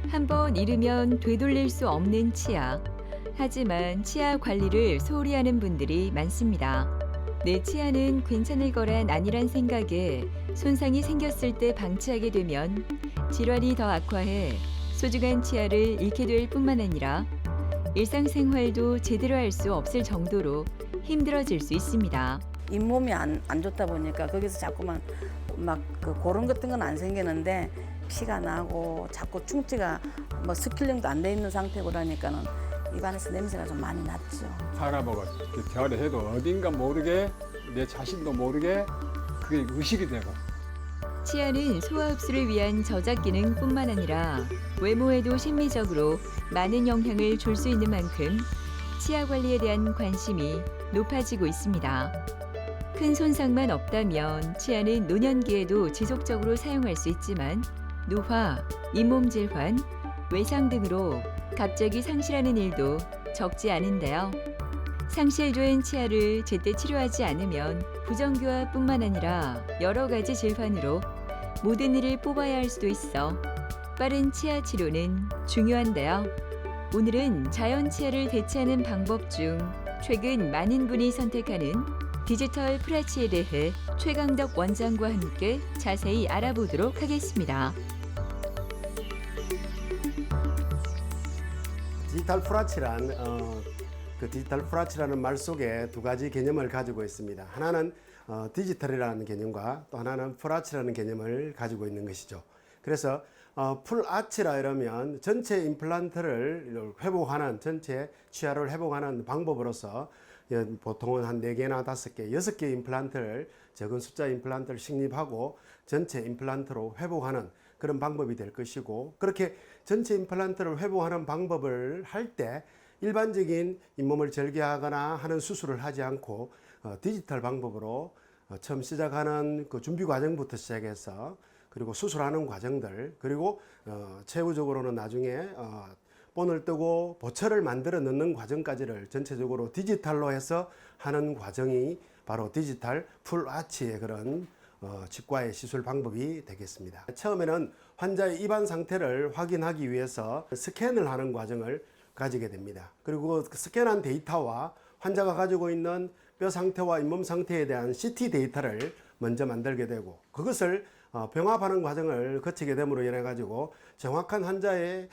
한번 잃으면 되돌릴 수 없는 치아. 하지만 치아 관리를 소홀히 하는 분들이 많습니다. 내 치아는 괜찮을 거란 아니란 생각에 손상이 생겼을 때 방치하게 되면 질환이 더 악화해 소중한 치아를 잃게 될 뿐만 아니라 일상생활도 제대로 할 수 없을 정도로 힘들어질 수 있습니다. 잇몸이 안 좋다 보니까 거기서 자꾸만 막 그 고름 같은 건 안 생기는데 피가 나고 자꾸 충치가 뭐 스킬링도 안 돼 있는 상태고 그러니까는 입안에서 냄새가 좀 많이 났죠. 사람하고 이렇게 대화를 해도 어딘가 모르게 내 자신도 모르게 그게 의식이 되고 치아는 소화 흡수를 위한 저작 기능뿐만 아니라 외모에도 심리적으로 많은 영향을 줄 수 있는 만큼 치아 관리에 대한 관심이 높아지고 있습니다. 큰 손상만 없다면 치아는 노년기에도 지속적으로 사용할 수 있지만 노화, 잇몸 질환, 외상 등으로 갑자기 상실하는 일도 적지 않은데요. 상실된 치아를 제때 치료하지 않으면 부정교합뿐만 아니라 여러 가지 질환으로 모든 이를 뽑아야 할 수도 있어 빠른 치아 치료는 중요한데요. 오늘은 자연 치아를 대체하는 방법 중 최근 많은 분이 선택하는 디지털 프라치에 대해 최강덕 원장과 함께 자세히 알아보도록 하겠습니다. 디지털 프라치란 그 디지털 프라치라는 말 속에 두 가지 개념을 가지고 있습니다. 하나는 디지털이라는 개념과 또 하나는 프라치라는 개념을 가지고 있는 것이죠. 그래서 풀아치라 이러면 전체 임플란트를 회복하는 전체 치아를 회복하는 방법으로서 보통은 한 4개나 5개, 6개 임플란트를 적은 숫자 임플란트를 식립하고 전체 임플란트로 회복하는 그런 방법이 될 것이고, 그렇게 전체 임플란트를 회복하는 방법을 할 때 일반적인 잇몸을 절개하거나 하는 수술을 하지 않고 디지털 방법으로 처음 시작하는 그 준비 과정부터 시작해서 그리고 수술하는 과정들, 그리고 최후적으로는 나중에 본을 뜨고 보철을 만들어 넣는 과정까지를 전체적으로 디지털로 해서 하는 과정이 바로 디지털 풀아치의 그런 치과의 시술 방법이 되겠습니다. 처음에는 환자의 입안 상태를 확인하기 위해서 스캔을 하는 과정을 가지게 됩니다. 그리고 그 스캔한 데이터와 환자가 가지고 있는 뼈 상태와 잇몸 상태에 대한 CT 데이터를 먼저 만들게 되고, 그것을 병합하는 과정을 거치게 됨으로 인해 가지고 정확한 환자의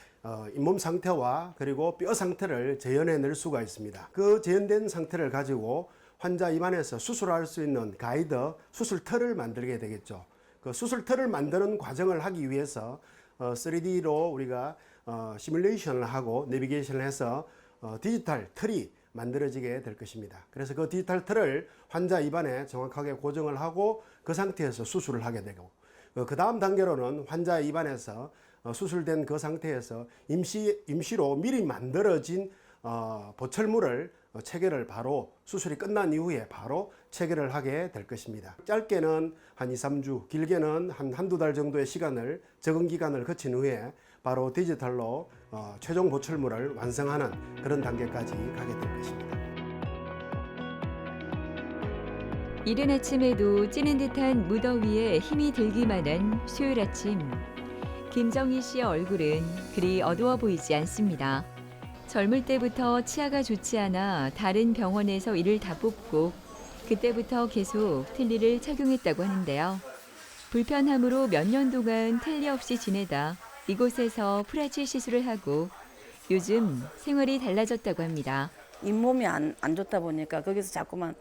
잇몸 상태와 그리고 뼈 상태를 재현해낼 수가 있습니다. 그 재현된 상태를 가지고 환자 입안에서 수술할 수 있는 가이드, 수술틀을 만들게 되겠죠. 그 수술틀을 만드는 과정을 하기 위해서 3D로 우리가 시뮬레이션을 하고 내비게이션을 해서 디지털 틀이 만들어지게 될 것입니다. 그래서 그 디지털 틀을 환자 입안에 정확하게 고정을 하고 그 상태에서 수술을 하게 되고, 그 다음 단계로는 환자 입안에서 수술된 그 상태에서 임시로 미리 만들어진 보철물을 체결을 바로 수술이 끝난 이후에 바로 체결을 하게 될 것입니다. 짧게는 한 2, 3주, 길게는 한두 달 정도의 시간을, 적응 기간을 거친 후에 바로 디지털로 최종 보철물을 완성하는 그런 단계까지 가게 될 것입니다. 이른 아침에도 찌는 듯한 무더위에 힘이 들기만 한 수요일 아침. 김정희 씨의 얼굴은 그리 어두워 보이지 않습니다. 젊을 때부터 치아가 좋지 않아 다른 병원에서 이를 다 뽑고 그때부터 계속 틀니를 착용했다고 하는데요. 불편함으로 몇 년 동안 틀니 없이 지내다 이곳에서 프라치 시술을 하고 요즘 생활이 달라졌다고 합니다. 잇몸이 안 좋다 보니까 거기서 자꾸만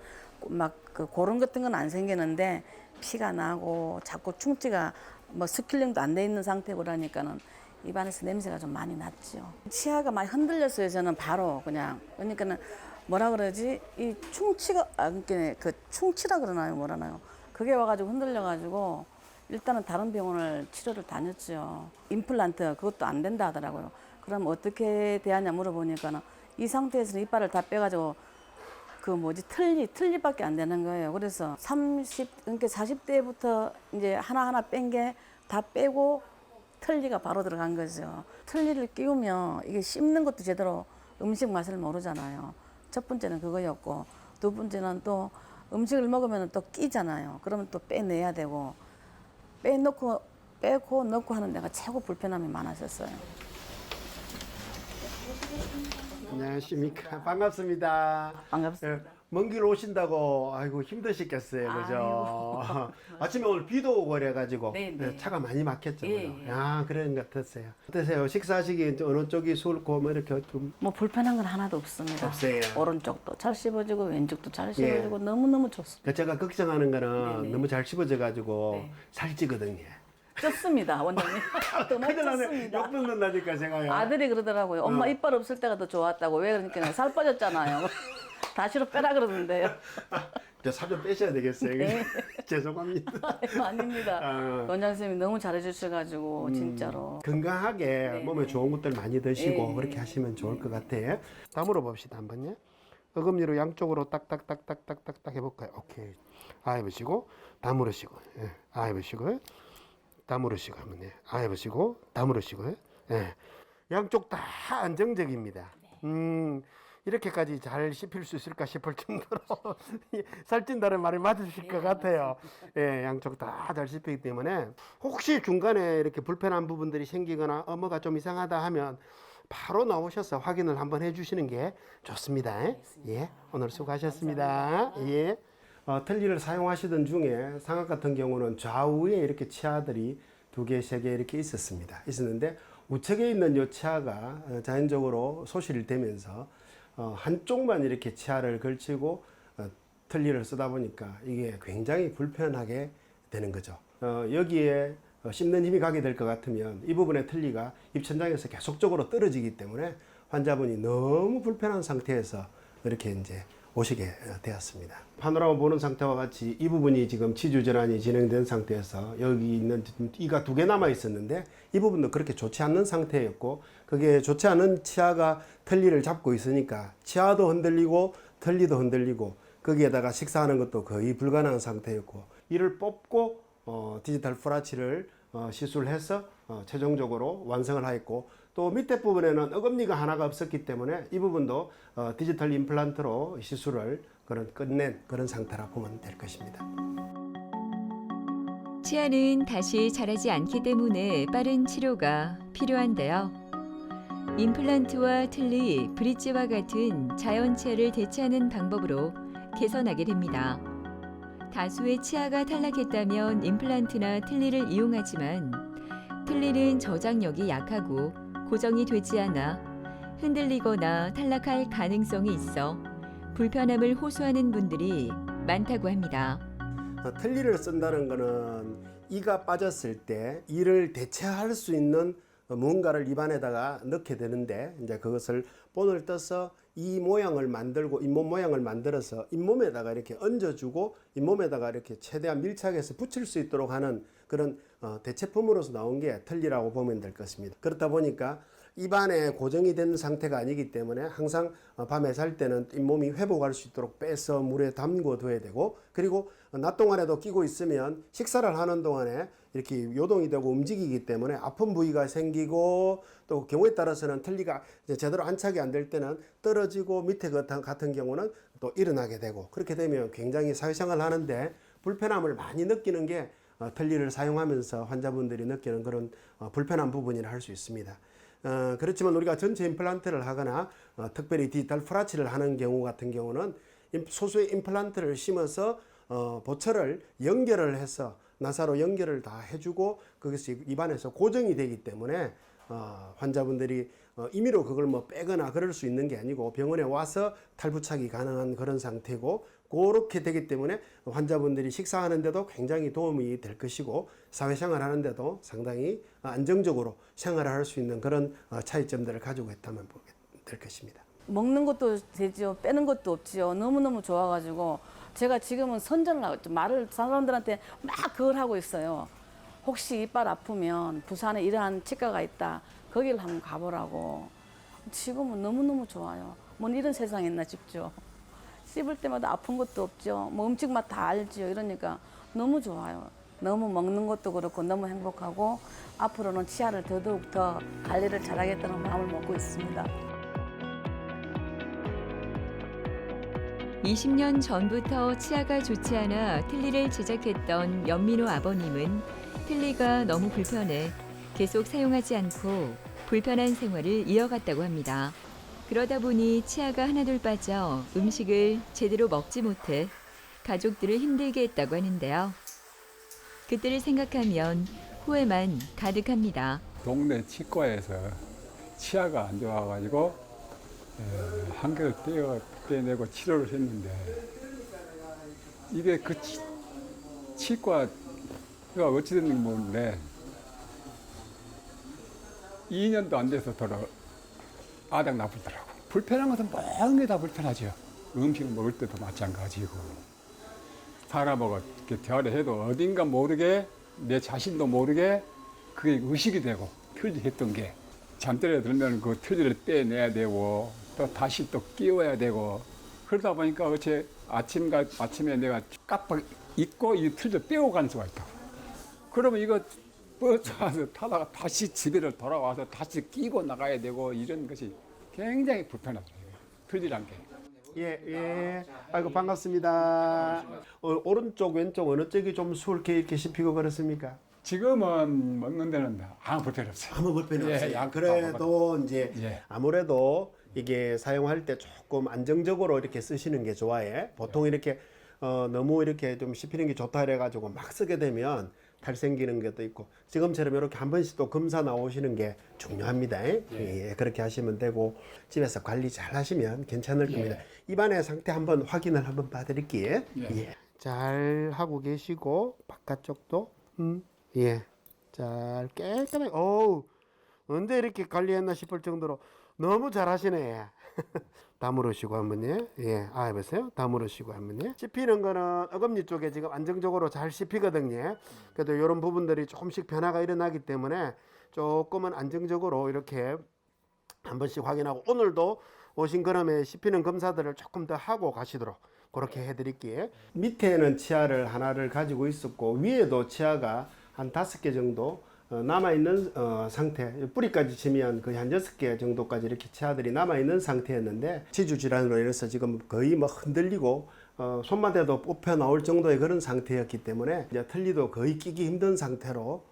막 그 고름 같은 건 안 생기는데 피가 나고 자꾸 충치가 뭐 스킬링도 안 돼 있는 상태고 그러니까는 입안에서 냄새가 좀 많이 났죠. 치아가 많이 흔들렸어요. 저는 바로 그냥. 그러니까는 뭐라 그러지? 이 충치가 그 충치라 그러나요? 뭐라나요? 그게 와가지고 흔들려가지고 일단은 다른 병원을 치료를 다녔죠. 임플란트 그것도 안 된다 하더라고요. 그럼 어떻게 대하냐 물어보니까는 이 상태에서 이빨을 다 빼가지고 그 뭐지 틀니밖에 안 되는 거예요. 그래서 그러니까 40대부터 이제 하나하나 뺀 게 다 빼고 틀니가 바로 들어간 거죠. 틀니를 끼우면 이게 씹는 것도 제대로 음식 맛을 모르잖아요. 첫 번째는 그거였고, 두 번째는 또 음식을 먹으면 또 끼잖아요. 그러면 또 빼내야 되고, 빼고 넣고 하는 데가 최고 불편함이 많았었어요. 안녕하십니까. 반갑습니다. 반갑습니다. 먼 길 오신다고 아이고 힘드시겠어요, 그죠? 아침에 오늘 비도 오고 그래가지고 네. 차가 많이 막혔죠. 예. 아 그런 것 같았어요. 어떠세요? 식사하시기 어느 쪽이 수월고 뭐 이렇게 좀 뭐 불편한 건 하나도 없습니다. 없어요. 오른쪽도 잘 씹어지고 왼쪽도 잘 씹어지고 너무너무 좋습니다. 제가 걱정하는 거는 네네. 너무 잘 씹어져가지고 네. 살찌거든요. 좋습니다, 원장님. 너무 큰일 나네. 좋습니다. 욕 듣는다니까 제가요. 아들이 그러더라고요. 엄마 이빨 없을 때가 더 좋았다고. 왜 그러니까 살 빠졌잖아요. 다시로 빼라 그러던데요. 살 좀 빼셔야 되겠어요. 네. 죄송합니다. 아닙니다. 원장 선생님이 너무 잘해주셔가지고 진짜로. 건강하게 몸에 좋은 것들 많이 드시고 네. 그렇게 하시면 좋을 것 같아요. 다물어 봅시다 한번요. 어금니로 양쪽으로 딱딱딱딱딱딱 해볼까요? 오케이. 아 해보시고 다물으시고, 예. 아 해보시고, 다물으시고 한번 예. 아 해보시고 다물으시고, 예. 양쪽 다 안정적입니다. 이렇게까지 잘 씹힐 수 있을까 싶을 정도로 살찐다는 말이 맞으실 것 같아요. 예, 양쪽 다 잘 씹히기 때문에 혹시 중간에 이렇게 불편한 부분들이 생기거나 뭐가 좀 이상하다 하면 바로 나오셔서 확인을 한번 해주시는 게 좋습니다. 예, 오늘 수고하셨습니다. 예. 틀니를 사용하시던 중에 상악 같은 경우는 좌우에 이렇게 치아들이 2개, 3개 이렇게 있었는데 우측에 있는 이 치아가 자연적으로 소실이 되면서 한쪽만 이렇게 치아를 걸치고 틀니를 쓰다 보니까 이게 굉장히 불편하게 되는 거죠. 여기에 씹는 힘이 가게 될 것 같으면 이 부분의 틀니가 입천장에서 계속적으로 떨어지기 때문에 환자분이 너무 불편한 상태에서 이렇게 이제 오시게 되었습니다. 파노라마 보는 상태와 같이 이 부분이 지금 치주 질환이 진행된 상태에서 여기 있는 이가 2개 남아 있었는데 이 부분도 그렇게 좋지 않는 상태였고 그게 좋지 않은 치아가 틀니를 잡고 있으니까 치아도 흔들리고 틀니도 흔들리고 거기에다가 식사하는 것도 거의 불가능한 상태였고 이를 뽑고 디지털 프라치를 시술해서 최종적으로 완성을 하였고 또 밑에 부분에는 어금니가 하나가 없었기 때문에 이 부분도 디지털 임플란트로 시술을 끝낸 그런 상태라 보면 될 것입니다. 치아는 다시 자라지 않기 때문에 빠른 치료가 필요한데요. 임플란트와 틀니, 브릿지와 같은 자연 치아를 대체하는 방법으로 개선하게 됩니다. 다수의 치아가 탈락했다면 임플란트나 틀니를 이용하지만 틀니는 저장력이 약하고 고정이 되지 않아 흔들리거나 탈락할 가능성이 있어 불편함을 호소하는 분들이 많다고 합니다. 틀니를 쓴다는 것은 이가 빠졌을 때 이를 대체할 수 있는 무언가를 입안에다가 넣게 되는데 이제 그것을 본을 떠서 이 모양을 만들고 잇몸 모양을 만들어서 잇몸에다가 이렇게 얹어주고 잇몸에다가 이렇게 최대한 밀착해서 붙일 수 있도록 하는 그런 대체품으로서 나온 게 틀니라고 보면 될 것입니다. 그렇다 보니까 입안에 고정이 된 상태가 아니기 때문에 항상 밤에 잘 때는 잇몸이 회복할 수 있도록 빼서 물에 담궈 둬야 되고 그리고 낮 동안에도 끼고 있으면 식사를 하는 동안에 이렇게 요동이 되고 움직이기 때문에 아픈 부위가 생기고 또 경우에 따라서는 틀니가 제대로 안착이 안 될 때는 떨어지고 밑에 같은 경우는 또 일어나게 되고 그렇게 되면 굉장히 사회생활을 하는데 불편함을 많이 느끼는 게 틀니를 사용하면서 환자분들이 느끼는 그런 불편한 부분이라 할 수 있습니다. 그렇지만 우리가 전체 임플란트를 하거나 특별히 디지털 프라치를 하는 경우 같은 경우는 소수의 임플란트를 심어서 보철을 연결을 해서 나사로 연결을 다 해주고 그것이 입안에서 고정이 되기 때문에 환자분들이 임의로 그걸 뭐 빼거나 그럴 수 있는 게 아니고 병원에 와서 탈부착이 가능한 그런 상태고 그렇게 되기 때문에 환자분들이 식사하는데도 굉장히 도움이 될 것이고 사회생활 하는데도 상당히 안정적으로 생활을 할 수 있는 그런 차이점들을 가지고 있다면 될 것입니다. 먹는 것도 되죠. 빼는 것도 없지요. 너무너무 좋아가지고 제가 지금은 선전을 하고 말을 사람들한테 막 그걸 하고 있어요. 혹시 이빨 아프면 부산에 이러한 치과가 있다. 거기를 한번 가보라고. 지금은 너무너무 좋아요. 뭐 이런 세상이 있나 싶죠. 씹을 때마다 아픈 것도 없죠. 뭐 음식 맛 다 알지요. 이러니까 너무 좋아요. 너무 먹는 것도 그렇고 너무 행복하고 앞으로는 치아를 더더욱 더 관리를 잘하겠다는 마음을 먹고 있습니다. 20년 전부터 치아가 좋지 않아 틀니를 제작했던 연민호 아버님은 틀니가 너무 불편해 계속 사용하지 않고 불편한 생활을 이어갔다고 합니다. 그러다 보니 치아가 하나둘 빠져 음식을 제대로 먹지 못해 가족들을 힘들게 했다고 하는데요. 그때를 생각하면 후회만 가득합니다. 동네 치과에서 치아가 안 좋아가지고 한 개를 떼내고 치료를 했는데 이게 그 치과가 어찌 됐는지 모르는데 2년도 안 돼서 아닥 나쁘더라고. 불편한 것은 모든 게 다 불편하죠. 음식을 먹을 때도 마찬가지고 사람하고 이렇게 대화를 해도 어딘가 모르게 내 자신도 모르게 그게 의식이 되고 틀리했던 게 잠들에 들면 그 틀리를 떼내야 되고 또 다시 또 끼워야 되고 그러다 보니까 어째 아침에 내가 깜빡 잊고 이 틀을 빼고 가는 수가 있다. 그러면 이거 버스 와서 타다가 다시 집에를 돌아와서 다시 끼고 나가야 되고 이런 것이 굉장히 불편하더라고요. 틀리란 게. 예. 아이고 반갑습니다. 오른쪽 왼쪽 어느 쪽이 좀 수월케 이렇게 씹히고 그렇습니까? 지금은 먹는 데는 아무 불편 없어요. 아무 불편이 예, 없어요. 양 그래도 이제 예. 아무래도 이게 사용할 때 조금 안정적으로 이렇게 쓰시는 게 좋아해. 보통 이렇게 너무 이렇게 좀 씹히는 게 좋다 이래가지고 막 쓰게 되면 탈 생기는 것도 있고 지금처럼 이렇게 한 번씩 또 검사 나오시는 게 중요합니다. 예, 그렇게 하시면 되고 집에서 관리 잘 하시면 괜찮을 겁니다. 입안의 상태 한번 확인을 한번 봐드릴게요. 예. 잘 하고 계시고 바깥쪽도 예, 잘 깨끗하게. 어우, 언제 이렇게 관리했나 싶을 정도로 너무 잘하시네. 다물으시고 한번요. 예, 보세요. 다물으시고 한번요. 씹히는 거는 어금니 쪽에 지금 안정적으로 잘 씹히거든요. 그래도 이런 부분들이 조금씩 변화가 일어나기 때문에 조금은 안정적으로 이렇게 한 번씩 확인하고 오늘도 오신 그럼에 씹히는 검사들을 조금 더 하고 가시도록 그렇게 해드릴게요. 밑에는 치아를 하나를 가지고 있었고 위에도 치아가 한 5개 정도 남아있는 상태, 뿌리까지 치면 거의 한 6개 정도까지 이렇게 치아들이 남아있는 상태였는데 치주 질환으로 인해서 지금 거의 뭐 흔들리고 손만 대도 뽑혀 나올 정도의 그런 상태였기 때문에 이제 틀니도 거의 끼기 힘든 상태로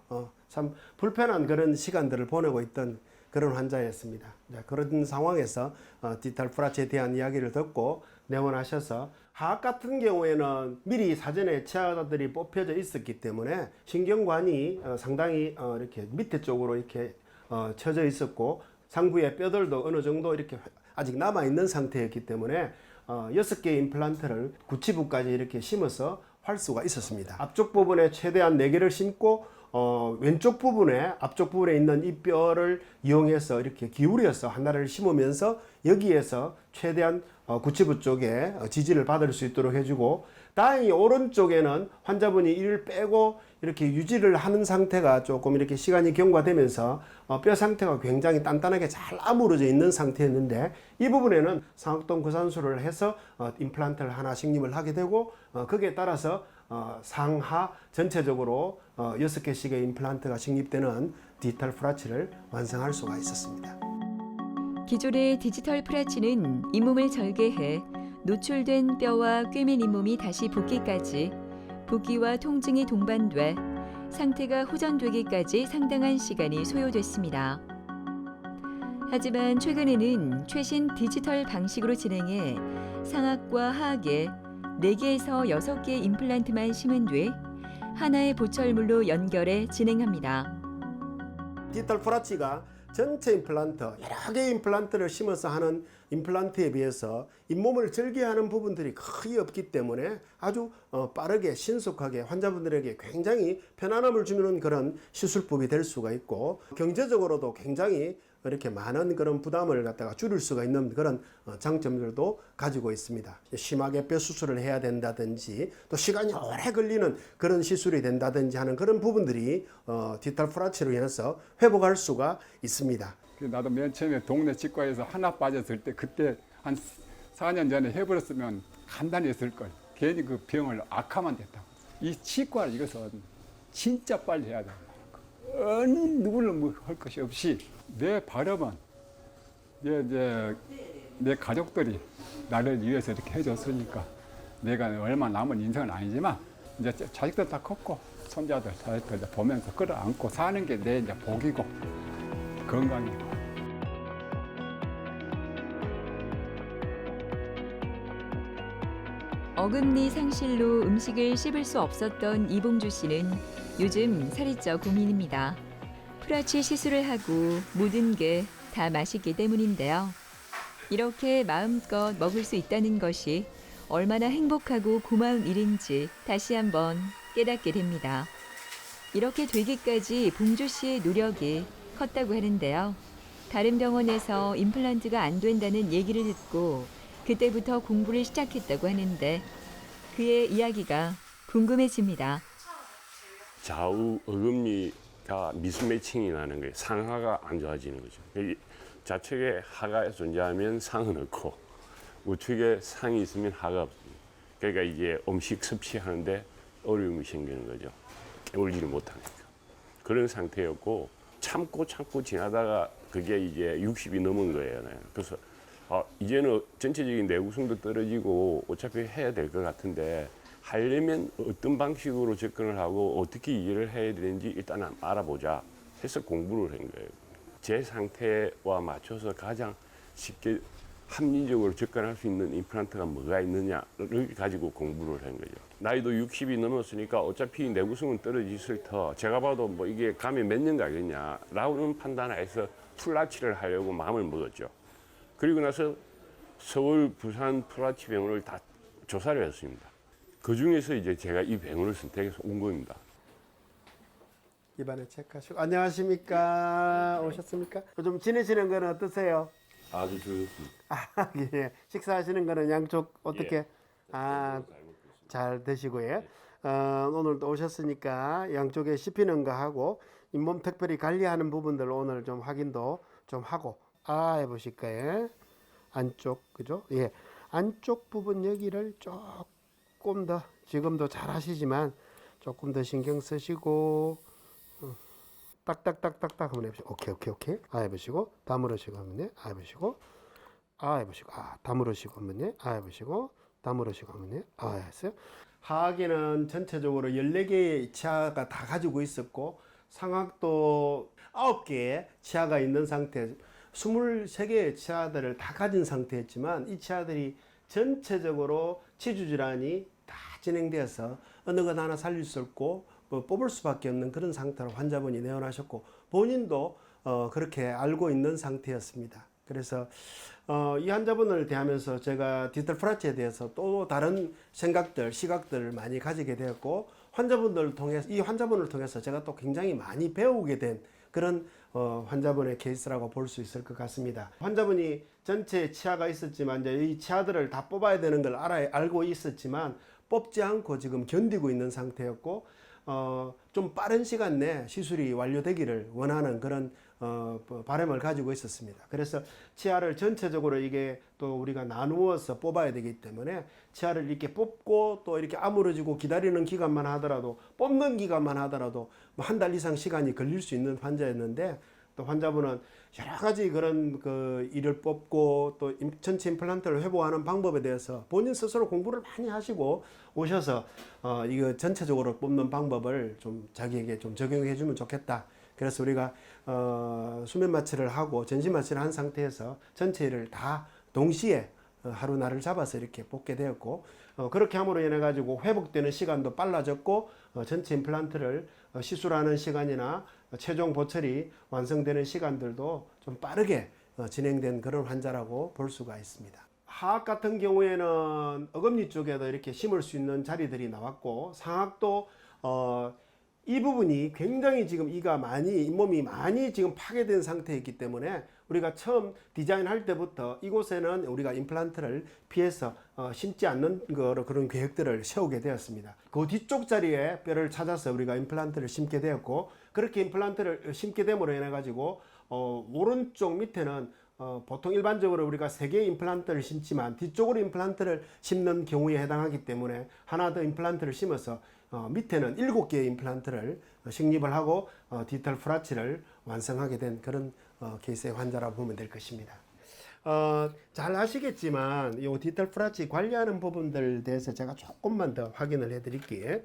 참 불편한 그런 시간들을 보내고 있던 그런 환자였습니다. 그런 상황에서 디지털 프라치에 대한 이야기를 듣고 내원하셔서 하악 같은 경우에는 미리 사전에 치아들이 뽑혀져 있었기 때문에 신경관이 상당히 이렇게 밑에 쪽으로 이렇게 쳐져 있었고 상부의 뼈들도 어느 정도 이렇게 아직 남아 있는 상태였기 때문에 6개의 임플란트를 구치부까지 이렇게 심어서 할 수가 있었습니다. 앞쪽 부분에 최대한 4개를 심고 왼쪽 부분에 앞쪽 부분에 있는 이 뼈를 이용해서 이렇게 기울여서 하나를 심으면서 여기에서 최대한 구치부 쪽에 지지를 받을 수 있도록 해주고 다행히 오른쪽에는 환자분이 이를 빼고 이렇게 유지를 하는 상태가 조금 이렇게 시간이 경과되면서 뼈 상태가 굉장히 단단하게 잘 아물어져 있는 상태였는데 이 부분에는 상악동 구산술을 해서 임플란트를 하나 식립을 하게 되고 거기에 따라서 상하 전체적으로 6개씩의 임플란트가 식립되는 디지털 프라치를 완성할 수가 있었습니다. 기존의 디지털 프라치는 잇몸을 절개해 노출된 뼈와 꿰맨 잇몸이 다시 붓기까지 붓기와 통증이 동반돼 상태가 호전되기까지 상당한 시간이 소요됐습니다. 하지만 최근에는 최신 디지털 방식으로 진행해 상악과 하악에 4개에서 6개의 임플란트만 심은 뒤 하나의 보철물로 연결해 진행합니다. 디지털 프라치가 전체 임플란트, 여러 개의 임플란트를 심어서 하는 임플란트에 비해서 잇몸을 절개하는 부분들이 거의 없기 때문에 아주 빠르게 신속하게 환자분들에게 굉장히 편안함을 주는 그런 시술법이 될 수가 있고 경제적으로도 굉장히 이렇게 많은 그런 부담을 갖다가 줄일 수가 있는 그런 장점들도 가지고 있습니다. 심하게 뼈 수술을 해야 된다든지 또 시간이 오래 걸리는 그런 시술이 된다든지 하는 그런 부분들이 디지털 프라치로 인해서 회복할 수가 있습니다. 나도 맨 처음에 동네 치과에서 하나 빠졌을 때 그때 한 4년 전에 해버렸으면 간단히 했을 걸. 괜히 그 병을 악화만 됐다고. 이 치과 이것은 진짜 빨리 해야 된다는 거. 어느 누구를 뭐 할 것이 없이 내 바람은 내 가족들이 나를 위해서 이렇게 해줬으니까 내가 얼마 남은 인생은 아니지만 이제 자식들 다 컸고 손자들 저희들 이제 보면서 끌어안고 사는 게 내 이제 복이고 건강이고. 어금니 상실로 음식을 씹을 수 없었던 이봉주 씨는 요즘 살이 쪄 고민입니다. 프라치 시술을 하고 모든 게 다 맛있기 때문인데요. 이렇게 마음껏 먹을 수 있다는 것이 얼마나 행복하고 고마운 일인지 다시 한번 깨닫게 됩니다. 이렇게 되기까지 봉주 씨의 노력이 컸다고 하는데요. 다른 병원에서 임플란트가 안 된다는 얘기를 듣고 그때부터 공부를 시작했다고 하는데 그의 이야기가 궁금해집니다. 좌우 어금니가 미스매칭이 나는 거예요. 상하가 안 좋아지는 거죠. 좌측에 하가 존재하면 상은 없고 우측에 상이 있으면 하가 없습니다. 그러니까 이제 음식 섭취하는데 어려움이 생기는 거죠. 깨울지를 못하니까. 그런 상태였고 참고 지나다가 그게 이제 60이 넘은 거예요. 그래서 이제는 전체적인 내구성도 떨어지고 어차피 해야 될 것 같은데 하려면 어떤 방식으로 접근을 하고 어떻게 이해를 해야 되는지 일단 알아보자 해서 공부를 한 거예요. 제 상태와 맞춰서 가장 쉽게 합리적으로 접근할 수 있는 임플란트가 뭐가 있느냐를 가지고 공부를 한 거죠. 나이도 60이 넘었으니까 어차피 내구성은 떨어지실 터 제가 봐도 뭐 이게 가면 몇 년 가겠냐라는 판단해서 플라치를 하려고 마음을 먹었죠. 그리고 나서 서울, 부산 플라치 병원을 다 조사를 했습니다. 그 중에서 이제 제가 이 병원을 선택해서 온 겁니다. 입안에 체크하시고 안녕하십니까? 오셨습니까? 좀 지내시는 건 어떠세요? 아주 좋습니다. 예. 식사하시는 거는 양쪽 어떻게? 예. 잘 드시고요. 오늘도 오셨으니까 양쪽에 씹히는 거 하고 잇몸 특별히 관리하는 부분들 오늘 좀 확인도 좀 하고 해보실까요? 안쪽 그죠? 예, 안쪽 부분 여기를 조금 더 지금도 잘 하시지만 조금 더 신경 쓰시고 딱딱딱딱딱 한번 해보시고 오케이 해보시고 다물으시고 한번 해보시고 해보시고 다물으시고 한번 해보시고 다물으시고 한번 했어요. 하악에는 전체적으로 14개의 치아가 다 가지고 있었고 상악도 9개의 치아가 있는 상태 23개의 치아들을 다 가진 상태였지만 이 치아들이 전체적으로 치주 질환이 다 진행되어서 어느 것 하나 살릴 수 없고 뽑을 수밖에 없는 그런 상태로 환자분이 내원하셨고 본인도 그렇게 알고 있는 상태였습니다. 그래서 이 환자분을 대하면서 제가 디지털 프라치에 대해서 또 다른 생각들, 시각들을 많이 가지게 되었고 이 환자분을 통해서 제가 또 굉장히 많이 배우게 된 그런 환자분의 케이스라고 볼 수 있을 것 같습니다. 환자분이 전체 치아가 있었지만 이제 이 치아들을 다 뽑아야 되는 걸 알고 있었지만 뽑지 않고 지금 견디고 있는 상태였고 좀 빠른 시간 내에 시술이 완료되기를 원하는 그런 바람을 가지고 있었습니다. 그래서 치아를 전체적으로 이게 또 우리가 나누어서 뽑아야 되기 때문에 치아를 이렇게 뽑고 또 이렇게 아물어지고 기다리는 기간만 하더라도 뽑는 기간만 하더라도 한 달 이상 시간이 걸릴 수 있는 환자였는데 또 환자분은 여러 가지 그런 이를 뽑고 또 전체 임플란트를 회복하는 방법에 대해서 본인 스스로 공부를 많이 하시고 오셔서 이거 전체적으로 뽑는 방법을 좀 자기에게 좀 적용해 주면 좋겠다. 그래서 우리가 수면 마취를 하고 전신 마취를 한 상태에서 전체를 다 동시에 하루 날을 잡아서 이렇게 뽑게 되었고 그렇게 함으로 인해 가지고 회복되는 시간도 빨라졌고 전체 임플란트를 시술하는 시간이나 최종 보철이 완성되는 시간들도 좀 빠르게 진행된 그런 환자라고 볼 수가 있습니다. 하악 같은 경우에는 어금니 쪽에도 이렇게 심을 수 있는 자리들이 나왔고 상악도 이 부분이 굉장히 지금 잇몸이 많이 지금 파괴된 상태이기 때문에 우리가 처음 디자인할 때부터 이곳에는 우리가 임플란트를 피해서 심지 않는 그런 계획들을 세우게 되었습니다. 그 뒤쪽 자리에 뼈를 찾아서 우리가 임플란트를 심게 되었고 그렇게 임플란트를 심게 됨으로 인해 가지고 오른쪽 밑에는 보통 일반적으로 우리가 3개의 임플란트를 심지만 뒤쪽으로 임플란트를 심는 경우에 해당하기 때문에 하나 더 임플란트를 심어서 밑에는 7개의 임플란트를 식립을 하고 디지털 프라치를 완성하게 된 그런 케이스의 환자라고 보면 될 것입니다. 잘 아시겠지만 이 디지털 프라치 관리하는 부분들에 대해서 제가 조금만 더 확인을 해 드릴게요.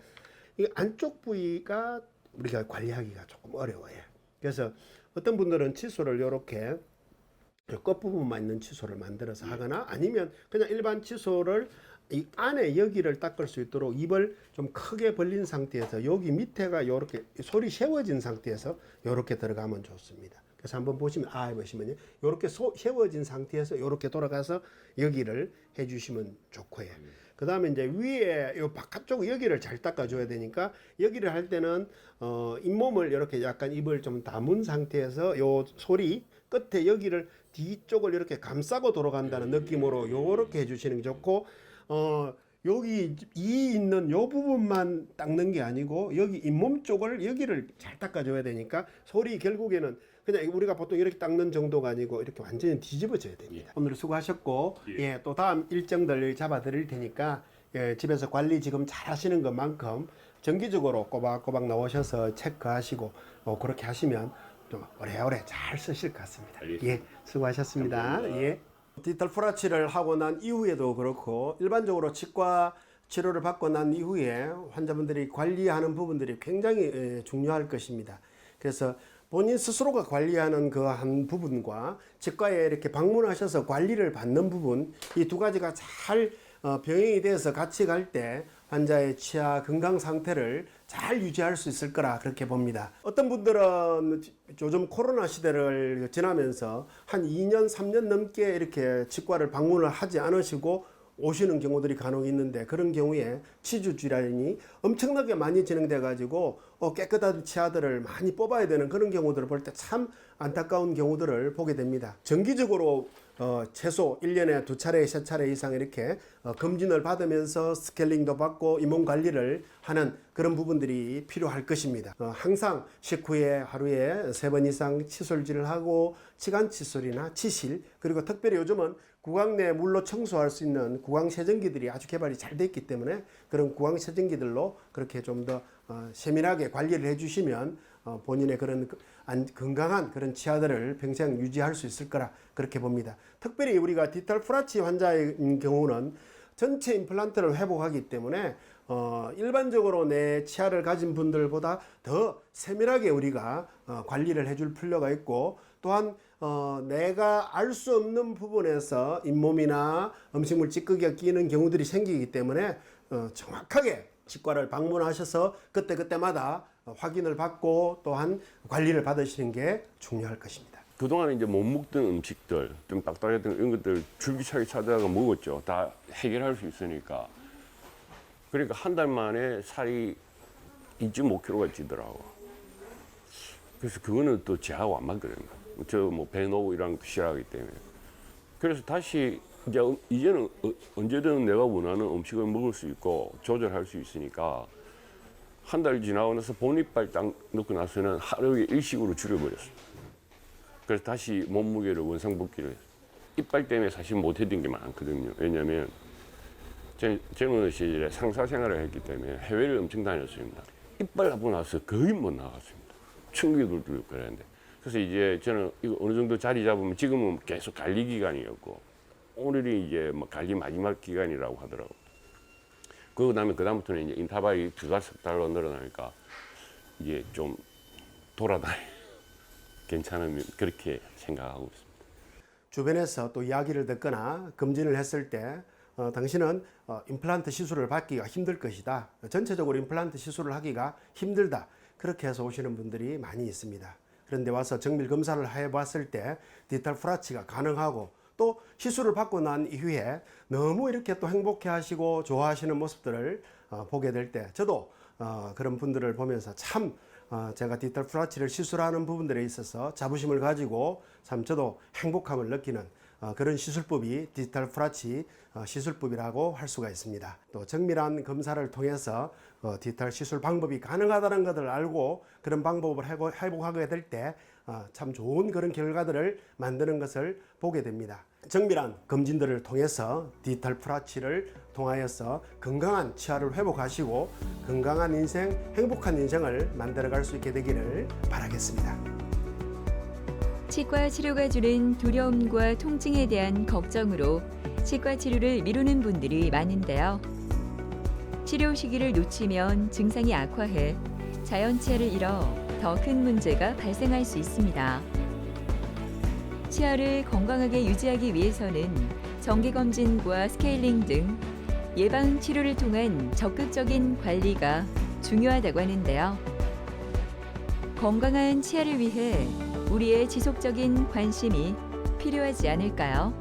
이 안쪽 부위가 우리가 관리하기가 조금 어려워요. 그래서 어떤 분들은 칫솔을 이렇게 끝부분만 있는 칫솔을 만들어서 하거나 아니면 그냥 일반 칫솔을 이 안에 여기를 닦을 수 있도록 입을 좀 크게 벌린 상태에서 여기 밑에가 이렇게 솔이 세워진 상태에서 이렇게 들어가면 좋습니다. 그래서 한번 보시면요. 이렇게 세워진 상태에서 이렇게 돌아가서 여기를 해주시면 좋고요. 그 다음에 이제 위에 요 바깥쪽 여기를 잘 닦아줘야 되니까 여기를 할 때는 잇몸을 이렇게 약간 입을 좀 다문 상태에서 요 솔이 끝에 여기를 뒤쪽을 이렇게 감싸고 돌아간다는 느낌으로 요렇게 해주시는 게 좋고 여기 이 있는 요 부분만 닦는 게 아니고 여기 잇몸 쪽을 여기를 잘 닦아줘야 되니까 솔이 결국에는 그냥 우리가 보통 이렇게 닦는 정도가 아니고 이렇게 완전히 뒤집어져야 됩니다. 오늘 수고하셨고 또 다음 일정들 잡아 드릴 테니까 집에서 관리 지금 잘 하시는 것만큼 정기적으로 꼬박꼬박 나오셔서 체크하시고 그렇게 하시면 좀 오래오래 잘 쓰실 것 같습니다. 수고하셨습니다. 감사합니다. 디지털 프라치를 하고 난 이후에도 그렇고 일반적으로 치과 치료를 받고 난 이후에 환자분들이 관리하는 부분들이 굉장히 중요할 것입니다. 그래서 본인 스스로가 관리하는 그 한 부분과 치과에 이렇게 방문하셔서 관리를 받는 부분 이 두 가지가 잘 병행이 돼서 같이 갈 때 환자의 치아 건강 상태를 잘 유지할 수 있을 거라 그렇게 봅니다. 어떤 분들은 요즘 코로나 시대를 지나면서 한 2년, 3년 넘게 이렇게 치과를 방문을 하지 않으시고 오시는 경우들이 간혹 있는데 그런 경우에 치주 질환이 엄청나게 많이 진행돼 가지고 깨끗한 치아들을 많이 뽑아야 되는 그런 경우들을 볼 때 참 안타까운 경우들을 보게 됩니다. 정기적으로 최소 1년에 2차례, 3차례 이상 이렇게 검진을 받으면서 스케일링도 받고 잇몸 관리를 하는 그런 부분들이 필요할 것입니다. 항상 식후에 하루에 3번 이상 칫솔질을 하고 치간 칫솔이나 치실 그리고 특별히 요즘은 구강 내 물로 청소할 수 있는 구강 세정기들이 아주 개발이 잘 됐기 때문에 그런 구강 세정기들로 그렇게 좀 더 세밀하게 관리를 해주시면 본인의 그런 건강한 그런 치아들을 평생 유지할 수 있을 거라 그렇게 봅니다. 특별히 우리가 디지털 프라치 환자의 경우는 전체 임플란트를 회복하기 때문에 일반적으로 내 치아를 가진 분들보다 더 세밀하게 우리가 관리를 해줄 필요가 있고 또한 내가 알 수 없는 부분에서 잇몸이나 음식물 찌꺼기가 끼는 경우들이 생기기 때문에 정확하게 치과를 방문하셔서 그때그때마다 확인을 받고 또한 관리를 받으시는 게 중요할 것입니다. 그동안 이제 못 먹던 음식들, 좀 딱딱했던 이런 것들 줄기차게 찾아가 먹었죠. 다 해결할 수 있으니까. 그러니까 한 달 만에 살이 2.5kg가 찌더라고. 그래서 그거는 또 제하고 안 맞거든요. 저 뭐 배 놓고 이런 거 싫어하기 때문에. 그래서 다시 이제는 언제든 내가 원하는 음식을 먹을 수 있고 조절할 수 있으니까 한 달 지나고 나서 본이빨 딱 넣고 나서는 하루에 일식으로 줄여버렸어요. 그래서 다시 몸무게를 원상복귀를 했어요. 이빨 때문에 사실 못했던 게 많거든요. 왜냐면 젊은 시절에 상사 생활을 했기 때문에 해외를 엄청 다녔습니다. 이빨 나고 나서 거의 못 나갔습니다. 충격을 그랬는데. 그래서 이제 저는 이거 어느 정도 자리 잡으면 지금은 계속 관리 기간이었고 오늘이 이제 뭐 관리 마지막 기간이라고 하더라고요. 그다음부터는 이제 인터벌이 2-3달로 늘어나니까 이제 좀 돌아다니 괜찮으면 그렇게 생각하고 있습니다. 주변에서 또 이야기를 듣거나 검진을 했을 때 당신은 임플란트 시술을 받기가 힘들 것이다. 전체적으로 임플란트 시술을 하기가 힘들다. 그렇게 해서 오시는 분들이 많이 있습니다. 그런데 와서 정밀 검사를 해봤을 때 디지털 프라치가 가능하고 또 시술을 받고 난 이후에 너무 이렇게 또 행복해 하시고 좋아하시는 모습들을 보게 될 때 저도 그런 분들을 보면서 참 제가 디지털 프라치를 시술하는 부분들에 있어서 자부심을 가지고 참 저도 행복함을 느끼는 그런 시술법이 디지털 프라치 시술법이라고 할 수가 있습니다. 또 정밀한 검사를 통해서 디지털 시술 방법이 가능하다는 것을 알고 그런 방법을 회복하게 될 때 참 좋은 그런 결과들을 만드는 것을 보게 됩니다. 정밀한 검진들을 통해서 디지털 프라치를 통하여서 건강한 치아를 회복하시고 건강한 인생, 행복한 인생을 만들어갈 수 있게 되기를 바라겠습니다. 치과 치료가 주는 두려움과 통증에 대한 걱정으로 치과 치료를 미루는 분들이 많은데요. 치료 시기를 놓치면 증상이 악화해 자연 치아를 잃어 더 큰 문제가 발생할 수 있습니다. 치아를 건강하게 유지하기 위해서는 정기 검진과 스케일링 등 예방 치료를 통한 적극적인 관리가 중요하다고 하는데요. 건강한 치아를 위해 우리의 지속적인 관심이 필요하지 않을까요?